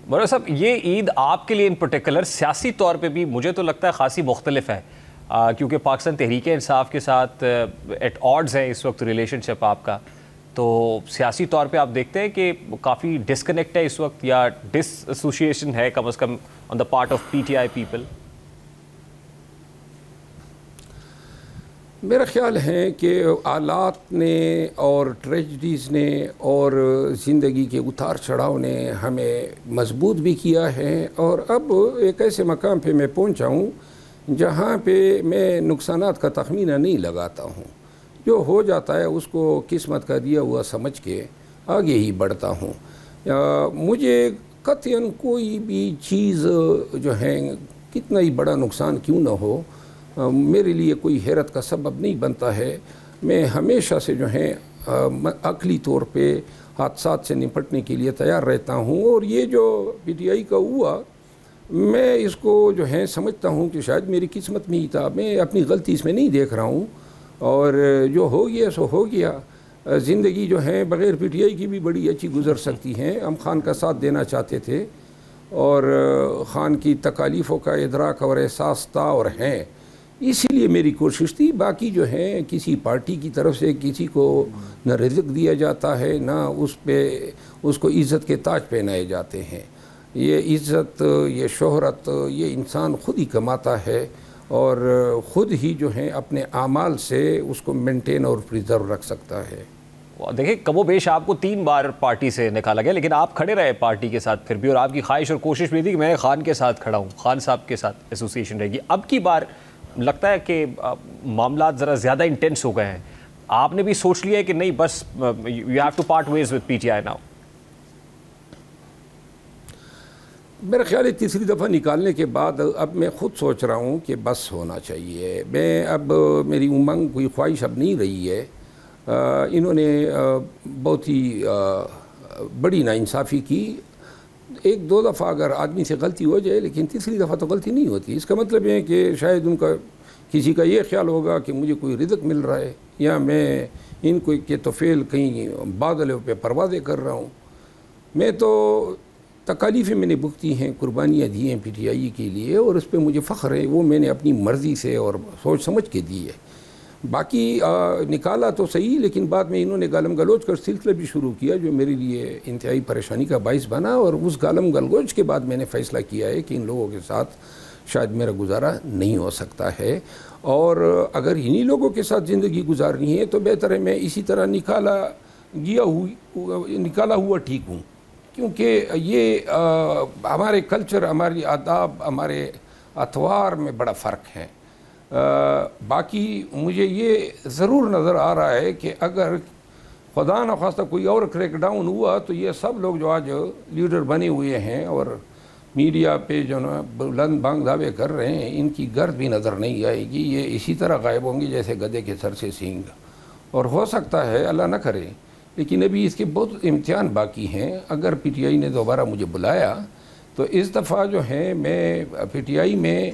مولانا صاحب یہ عید آپ کے لیے ان پرٹیکولر سیاسی طور پہ بھی مجھے تو لگتا ہے خاصی مختلف ہے، کیونکہ پاکستان تحریک انصاف کے ساتھ ایٹ آڈز ہے اس وقت ریلیشن شپ آپ کا، تو سیاسی طور پہ آپ دیکھتے ہیں کہ کافی ڈسکنیکٹ ہے اس وقت یا ڈس ایسوسیشن ہے کم از کم on the part of P T I people? میرا خیال ہے کہ حالات نے اور ٹریجڈیز نے اور زندگی کے اتار چڑھاؤ نے ہمیں مضبوط بھی کیا ہے، اور اب ایک ایسے مقام پہ میں پہنچا ہوں جہاں پہ میں نقصانات کا تخمینہ نہیں لگاتا ہوں، جو ہو جاتا ہے اس کو قسمت کا دیا ہوا سمجھ کے آگے ہی بڑھتا ہوں۔ مجھے قطعاً کوئی بھی چیز جو ہے کتنا ہی بڑا نقصان کیوں نہ ہو میرے لیے کوئی حیرت کا سبب نہیں بنتا ہے۔ میں ہمیشہ سے جو ہے عقلی طور پہ حادثات سے نپٹنے کے لیے تیار رہتا ہوں، اور یہ جو پی ٹی آئی کا ہوا میں اس کو جو ہے سمجھتا ہوں کہ شاید میری قسمت میں ہی تھا، میں اپنی غلطی اس میں نہیں دیکھ رہا ہوں، اور جو ہو گیا سو ہو گیا۔ زندگی جو ہے بغیر پی ٹی آئی کی بھی بڑی اچھی گزر سکتی ہیں۔ ہم خان کا ساتھ دینا چاہتے تھے اور خان کی تکالیفوں کا ادراک اور احساس تھا اور ہیں، اسی لیے میری کوشش تھی۔ باقی جو ہے کسی پارٹی کی طرف سے کسی کو نہ رزق دیا جاتا ہے، نہ اس کو عزت کے تاج پہنائے جاتے ہیں۔ یہ عزت، یہ شہرت، یہ انسان خود ہی کماتا ہے اور خود ہی جو ہے اپنے اعمال سے اس کو مینٹین اور پریزرو رکھ سکتا ہے۔ دیکھیں کم و بیش آپ کو 3 بار پارٹی سے نکالا گیا، لیکن آپ کھڑے رہے پارٹی کے ساتھ پھر بھی، اور آپ کی خواہش اور کوشش بھی تھی کہ میں خان کے ساتھ کھڑا ہوں، خان صاحب کے ساتھ ایسوسیشن رہے گی۔ اب کی بار لگتا ہے کہ معاملات ذرا زیادہ انٹینس ہو گئے ہیں، آپ نے بھی سوچ لیا ہے کہ نہیں بس you have to part ways with P T I now? میرا خیال ہے تیسری دفعہ نکالنے کے بعد اب میں خود سوچ رہا ہوں کہ بس ہونا چاہیے۔ میں اب میری امنگ کوئی خواہش اب نہیں رہی ہے۔ انہوں نے بہت ہی بڑی ناانصافی کی۔ 1-2 دفعہ اگر آدمی سے غلطی ہو جائے لیکن تیسری دفعہ تو غلطی نہیں ہوتی۔ اس کا مطلب یہ ہے کہ شاید ان کا کسی کا یہ خیال ہوگا کہ مجھے کوئی رزق مل رہا ہے، یا میں ان کو کے توفیل کہیں بادلوں پہ پروازیں کر رہا ہوں۔ میں تو تکالیفیں میں نے بھگتی ہیں، قربانیاں دی ہیں پی ٹی آئی کے لیے، اور اس پہ مجھے فخر ہے، وہ میں نے اپنی مرضی سے اور سوچ سمجھ کے دی ہے۔ باقی نکالا تو صحیح، لیکن بعد میں انہوں نے گالم گلوچ کا سلسلہ بھی شروع کیا جو میرے لیے انتہائی پریشانی کا باعث بنا، اور اس گالم گلوچ کے بعد میں نے فیصلہ کیا ہے کہ ان لوگوں کے ساتھ شاید میرا گزارا نہیں ہو سکتا ہے، اور اگر انہی لوگوں کے ساتھ زندگی گزارنی ہے تو بہتر ہے میں اسی طرح نکالا ہوا ٹھیک ہوں، کیونکہ یہ ہمارے کلچر، ہماری آداب، ہمارے اطوار میں بڑا فرق ہے۔ باقی مجھے یہ ضرور نظر آ رہا ہے کہ اگر خدا نخواستہ کوئی اور کریک ڈاؤن ہوا تو یہ سب لوگ جو آج لیڈر بنے ہوئے ہیں اور میڈیا پہ جو نا بلند بانگ دعوے کر رہے ہیں، ان کی گرد بھی نظر نہیں آئے گی، یہ اسی طرح غائب ہوں گے جیسے گدھے کے سر سے سینگ۔ اور ہو سکتا ہے اللہ نہ کرے، لیکن ابھی اس کے بہت امتحان باقی ہیں۔ اگر پی ٹی آئی نے دوبارہ مجھے بلایا تو اس دفعہ جو ہے میں پی ٹی آئی میں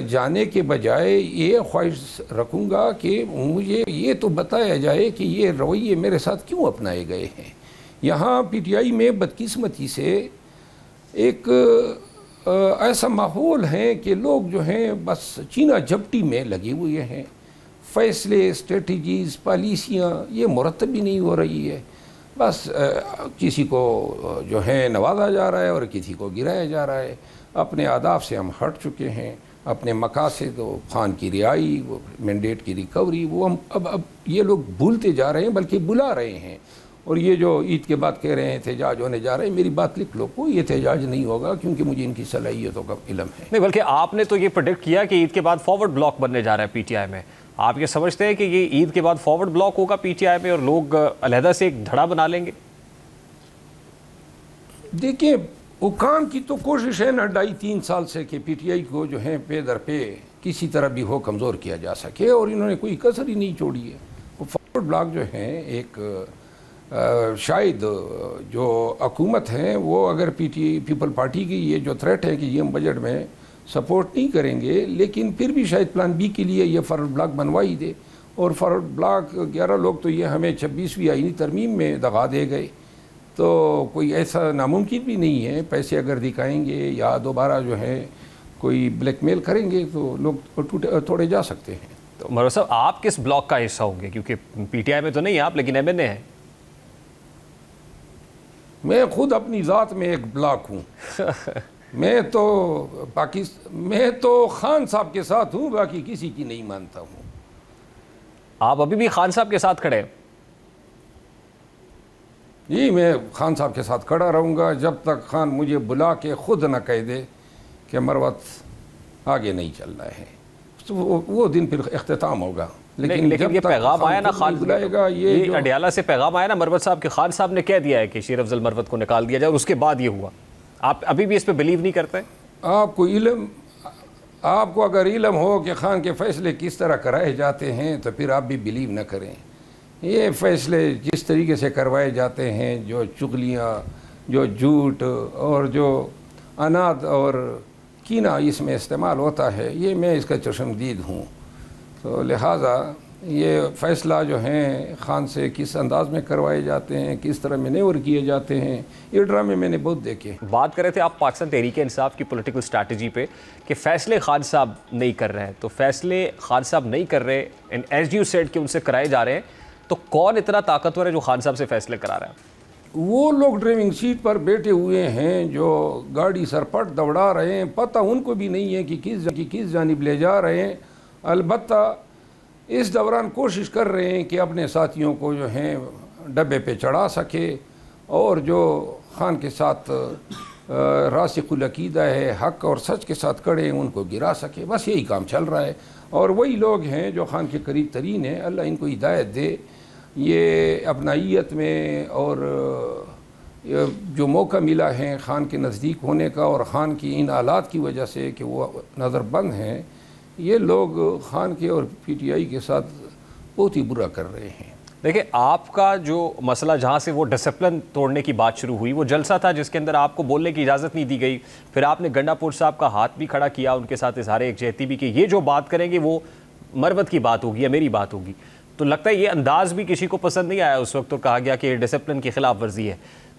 جانے کے بجائے یہ خواہش رکھوں گا کہ مجھے یہ تو بتایا جائے کہ یہ رویے میرے ساتھ کیوں اپنائے گئے ہیں۔ یہاں پی ٹی آئی میں بدقسمتی سے ایک ایسا ماحول ہے کہ لوگ جو ہیں بس چینا جھپٹی میں لگے ہوئے ہیں، فیصلے، اسٹریٹجیز، پالیسیاں یہ مرتب بھی نہیں ہو رہی ہے، بس کسی کو جو ہے نوازا جا رہا ہے اور کسی کو گرایا جا رہا ہے۔ اپنے آداب سے ہم ہٹ چکے ہیں، اپنے مقاصد و خان کی رہائی، وہ مینڈیٹ کی ریکوری، وہ ہم اب یہ لوگ بھولتے جا رہے ہیں بلکہ بلا رہے ہیں۔ اور یہ جو عید کے بعد کہہ رہے ہیں احتجاج ہونے جا رہے ہیں، میری بات لکھ لو، کوئی احتجاج نہیں ہوگا کیونکہ مجھے ان کی صلاحیتوں کا علم ہے۔ نہیں بلکہ آپ نے تو یہ پریڈکٹ کیا کہ عید کے بعد فارورڈ بلاک بننے جا رہا ہے پی ٹی آئی میں، آپ یہ سمجھتے ہیں کہ یہ عید کے بعد فارورڈ بلاک ہوگا پی ٹی آئی میں اور لوگ علیحدہ سے ایک دھڑا بنا لیں گے؟ دیکھیں حکام کی تو کوشش ہے نا 2.5-3 سال سے کہ پی ٹی آئی کو جو ہے پے در پے کسی طرح بھی ہو کمزور کیا جا سکے، اور انہوں نے کوئی کسر ہی نہیں چھوڑی ہے۔ وہ فارورڈ بلاک جو ہے ایک شاید جو حکومت ہے وہ اگر پیپل پارٹی کی یہ جو تھریٹ ہے کہ یہ ہم بجٹ میں سپورٹ نہیں کریں گے، لیکن پھر بھی شاید پلان بی کے لیے یہ فارورڈ بلاک بنوا ہی دے، اور فارورڈ بلاک 11 لوگ تو یہ ہمیں 26ویں آئینی ترمیم میں دغا دے گئے۔ تو کوئی ایسا ناممکن بھی نہیں ہے. پیسے اگر دکھائیں گے یا دوبارہ جو ہے کوئی بلیک میل کریں گے تو لوگ توڑے جا سکتے ہیں. تو مروت صاحب آپ کس بلاک کا حصہ ہوں گے؟ کیونکہ پی ٹی آئی میں تو نہیں آپ، لیکن ایم این اے ہیں. میں خود اپنی ذات میں ایک بلاک ہوں. میں تو خان صاحب کے ساتھ ہوں، باقی کسی کی نہیں مانتا ہوں. آپ ابھی بھی خان صاحب کے ساتھ کھڑے ہیں؟ جی میں خان صاحب کے ساتھ کھڑا رہوں گا جب تک خان مجھے بلا کے خود نہ کہہ دے کہ مروت آگے نہیں چل رہا ہے. تو وہ دن پھر اختتام ہوگا. لیکن یہ پیغام آیا نا خان بلائے گا، یہ اڈیالہ سے پیغام آیا نا مروت صاحب کے خان صاحب نے کہہ دیا ہے کہ شیر افضل مروت کو نکال دیا جائے، اور اس کے بعد یہ ہوا. آپ ابھی بھی اس پہ بلیو نہیں کرتے؟ آپ کو اگر علم ہو کہ خان کے فیصلے کس طرح کرائے جاتے ہیں تو پھر آپ بھی بلیو نہ کریں. یہ فیصلے جس طریقے سے کروائے جاتے ہیں، جو چغلیاں، جو جھوٹ اور جو اناد اور کینہ اس میں استعمال ہوتا ہے، یہ میں اس کا چشمدید ہوں. تو لہٰذا یہ فیصلہ جو ہیں خان سے کس انداز میں کروائے جاتے ہیں، کس طرح مینیور کیے جاتے ہیں، یہ ڈرامے میں نے بہت دیکھے. بات کر رہے تھے آپ پاکستان تحریک انصاف کی پولیٹیکل اسٹریٹجی پہ کہ فیصلے خان صاحب نہیں کر رہے ہیں. تو فیصلے خان صاحب نہیں کر رہے، ایز یو سیڈ کہ ان سے کرائے جا رہے ہیں، تو کون اتنا طاقتور ہے جو خان صاحب سے فیصلے کرا رہا ہے؟ وہ لوگ ڈرائیونگ سیٹ پر بیٹھے ہوئے ہیں جو گاڑی سرپٹ دوڑا رہے ہیں، پتہ ان کو بھی نہیں ہے کہ کس جانب لے جا رہے ہیں. البتہ اس دوران کوشش کر رہے ہیں کہ اپنے ساتھیوں کو جو ہیں ڈبے پہ چڑھا سکے، اور جو خان کے ساتھ راسخ العقیدہ ہے، حق اور سچ کے ساتھ کھڑے ہیں، ان کو گرا سکے. بس یہی کام چل رہا ہے. اور وہی لوگ ہیں جو خان کے قریب ترین ہیں. اللہ ان کو ہدایت دے. یہ اپنائیت میں اور جو موقع ملا ہے خان کے نزدیک ہونے کا، اور خان کی ان حالات کی وجہ سے کہ وہ نظر بند ہیں، یہ لوگ خان کے اور پی ٹی آئی کے ساتھ بہت ہی برا کر رہے ہیں. دیکھیں آپ کا جو مسئلہ جہاں سے وہ ڈسپلن توڑنے کی بات شروع ہوئی، وہ جلسہ تھا جس کے اندر آپ کو بولنے کی اجازت نہیں دی گئی. پھر آپ نے گنڈا پور صاحب کا ہاتھ بھی کھڑا کیا، ان کے ساتھ اظہار یکجہتی بھی کہ یہ جو بات کریں گے وہ مروت کی بات ہوگی یا میری بات ہوگی. تو لگتا ہے یہ انداز بھی کسی کو پسند نہیں آیا اس وقت، اور کہا گیا کہ یہ ڈسپلن کی خلاف ورزی ہے.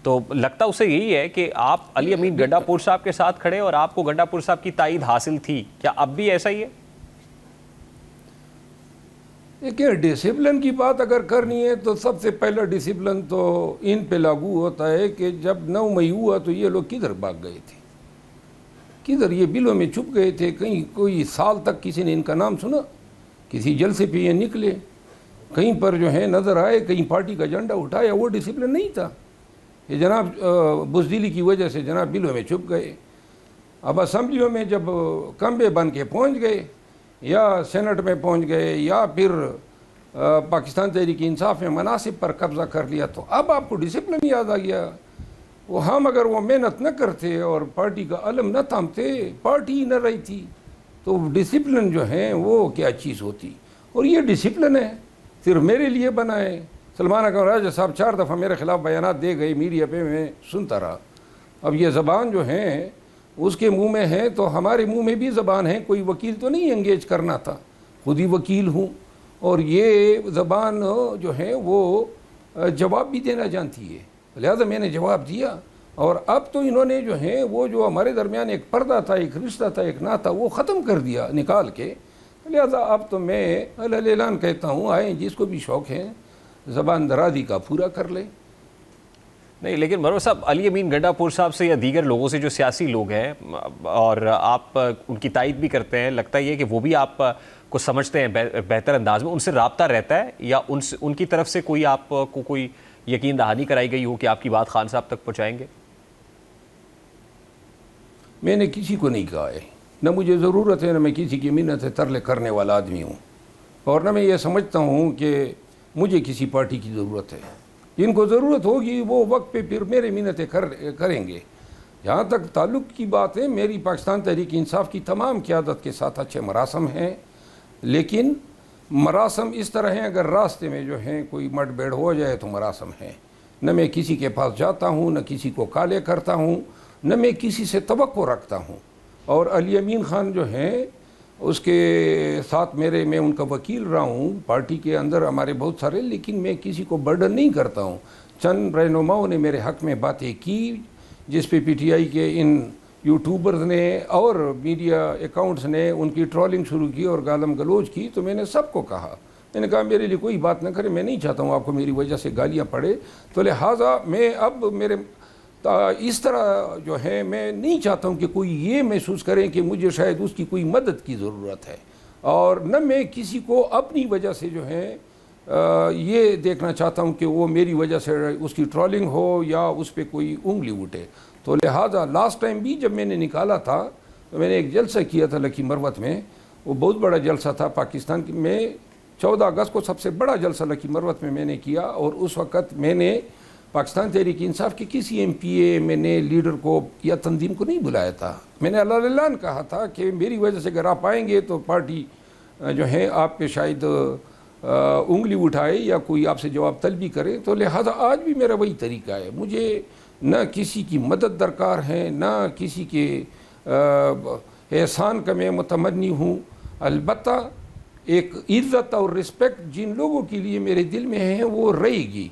تو لگتا اسے یہی ہے کہ آپ علی امین گنڈا پور صاحب کے ساتھ کھڑے اور آپ کو گنڈا پور صاحب کی تائید حاصل تھی. کیا اب بھی ایسا ہی ہے؟ دیکھیں ڈسپلن کی بات اگر کرنی ہے تو سب سے پہلا ڈسپلن تو ان پہ لاگو ہوتا ہے کہ جب 9 مئی ہوا تو یہ لوگ کدھر بھاگ گئے تھے، کدھر یہ بلوں میں چھپ گئے تھے. کہیں کوئی سال تک کسی نے ان کا نام سنا؟ کسی جلسے پہ یہ نکلے، کہیں پر جو ہے نظر آئے، کہیں پارٹی کا جھنڈا اٹھایا؟ وہ ڈسپلن نہیں تھا. یہ جناب بزدلی کی وجہ سے جناب بلوں میں چھپ گئے. اب اسمبلیوں میں جب کمبے بن کے پہنچ گئے، یا سینٹ میں پہنچ گئے، یا پھر پاکستان تحریک انصاف میں مناصب پر قبضہ کر لیا، تو اب آپ کو ڈسپلن یاد آ گیا. وہ ہم اگر وہ محنت نہ کرتے اور پارٹی کا علم نہ تھامتے، پارٹی ہی نہ رہی تھی، تو ڈسپلن جو ہے وہ کیا چیز ہوتی. اور یہ ڈسپلن ہے صرف میرے لیے بنا ہے. سلمان اکرم راجہ صاحب 4 دفعہ میرے خلاف بیانات دے گئے میڈیا پہ، میں سنتا رہا. اب یہ زبان جو ہے اس کے منہ میں ہے تو ہمارے منہ میں بھی زبان ہے. کوئی وکیل تو نہیں انگیج کرنا تھا، خود ہی وکیل ہوں. اور یہ زبان جو ہے وہ جواب بھی دینا جانتی ہے، لہذا میں نے جواب دیا. اور اب تو انہوں نے جو ہے وہ جو ہمارے درمیان ایک پردہ تھا، ایک رشتہ تھا، ایک ناتا، وہ ختم کر دیا نکال کے. لہذا اب تو میں اعلان کہتا ہوں، آئیں جس کو بھی شوق ہے زبان درازی کا پورا کر لے. نہیں لیکن مروت صاحب علی امین گنڈا پور صاحب سے یا دیگر لوگوں سے جو سیاسی لوگ ہیں اور آپ ان کی تائید بھی کرتے ہیں، لگتا ہے کہ وہ بھی آپ کو سمجھتے ہیں بہتر انداز میں، ان سے رابطہ رہتا ہے یا ان کی طرف سے کوئی آپ کو کوئی یقین دہانی کرائی گئی ہو کہ آپ کی بات خان صاحب تک پہنچائیں گے؟ میں نے کسی کو نہیں کہا ہے، نہ مجھے ضرورت ہے، نہ میں کسی کی منت ترلے کرنے والا آدمی ہوں، اور نہ میں یہ سمجھتا ہوں کہ مجھے کسی پارٹی کی ضرورت ہے. جن کو ضرورت ہوگی وہ وقت پہ پھر میرے منتیں کریں گے. جہاں تک تعلق کی بات ہے، میری پاکستان تحریک انصاف کی تمام قیادت کے ساتھ اچھے مراسم ہیں، لیکن مراسم اس طرح ہیں اگر راستے میں جو ہیں کوئی مٹ بیڑ ہو جائے تو مراسم ہیں. نہ میں کسی کے پاس جاتا ہوں، نہ کسی کو کالے کرتا ہوں، نہ میں کسی سے توقع رکھتا ہوں. اور علی امین خان جو ہیں اس کے ساتھ میں ان کا وکیل رہا ہوں، پارٹی کے اندر ہمارے بہت سارے، لیکن میں کسی کو برڈن نہیں کرتا ہوں. چند رہنماؤں نے میرے حق میں باتیں کی جس پہ پی ٹی آئی کے ان یوٹیوبرز نے اور میڈیا اکاؤنٹس نے ان کی ٹرولنگ شروع کی اور گالم گلوچ کی، تو میں نے سب کو کہا، میں نے کہا میرے لیے کوئی بات نہ کرے، میں نہیں چاہتا ہوں آپ کو میری وجہ سے گالیاں پڑے، تو لہٰذا میں اب میرے اس طرح جو ہے میں نہیں چاہتا ہوں کہ کوئی یہ محسوس کریں کہ مجھے شاید اس کی کوئی مدد کی ضرورت ہے، اور نہ میں کسی کو اپنی وجہ سے جو ہے یہ دیکھنا چاہتا ہوں کہ وہ میری وجہ سے اس کی ٹرولنگ ہو یا اس پہ کوئی انگلی اٹھے۔ تو لہٰذا لاسٹ ٹائم بھی جب میں نے نکالا تھا تو میں نے ایک جلسہ کیا تھا لکی مروت میں، وہ بہت بڑا جلسہ تھا پاکستان میں، 14 اگست کو سب سے بڑا جلسہ لکی مروت میں نے کیا، اور اس وقت میں نے پاکستان تحریک انصاف کے کسی ایم پی اے میں نے لیڈر کو یا تنظیم کو نہیں بلایا تھا، میں نے اللہ اعلان کہا تھا کہ میری وجہ سے اگر آپ آئیں گے تو پارٹی جو ہے آپ پہ شاید انگلی اٹھائے یا کوئی آپ سے جواب طلبی کرے۔ تو لہٰذا آج بھی میرا وہی طریقہ ہے، مجھے نہ کسی کی مدد درکار ہے، نہ کسی کے احسان کا میں متمنی ہوں، البتہ ایک عزت اور رسپیکٹ جن لوگوں کے لیے میرے دل میں ہے وہ رہے گی۔